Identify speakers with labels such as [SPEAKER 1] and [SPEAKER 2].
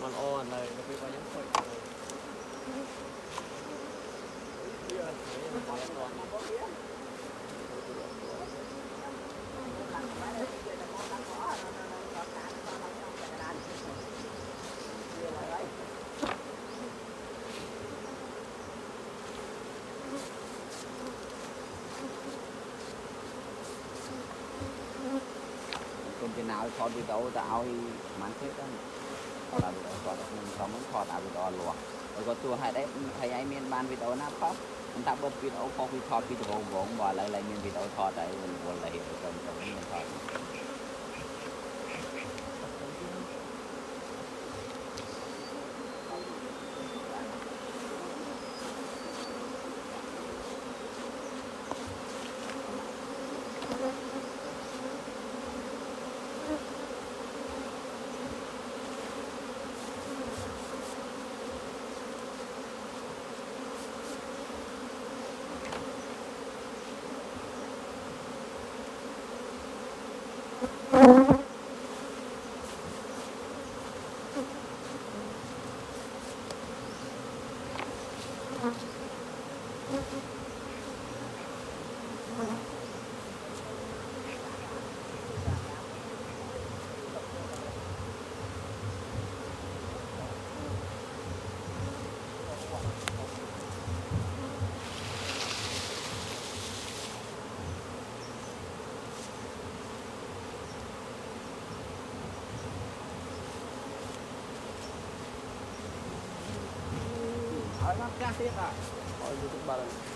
[SPEAKER 1] มันอ่อนเลยก็ไปว่ายังค่อย
[SPEAKER 2] คนจะหนาวถอดวิดีโอจะเอามันเทสได้ถอดวิดีโอถอดมันเขามันถอดวิดีโอหลวงแล้วก็ตัวให้ได้ให้ไอ้เมียนบานวิดีโอนะเพราะมันตับเบิดวิดีโอพอคุยถอดวิดีโอวงบ่อะไรเมียนวิดีโอถอดได้วนอะไรเหตุการณ์ตรงนี้มันถอดเอามาแก้เสียอ่ะ
[SPEAKER 1] เอาอยู่ทุกบ้าน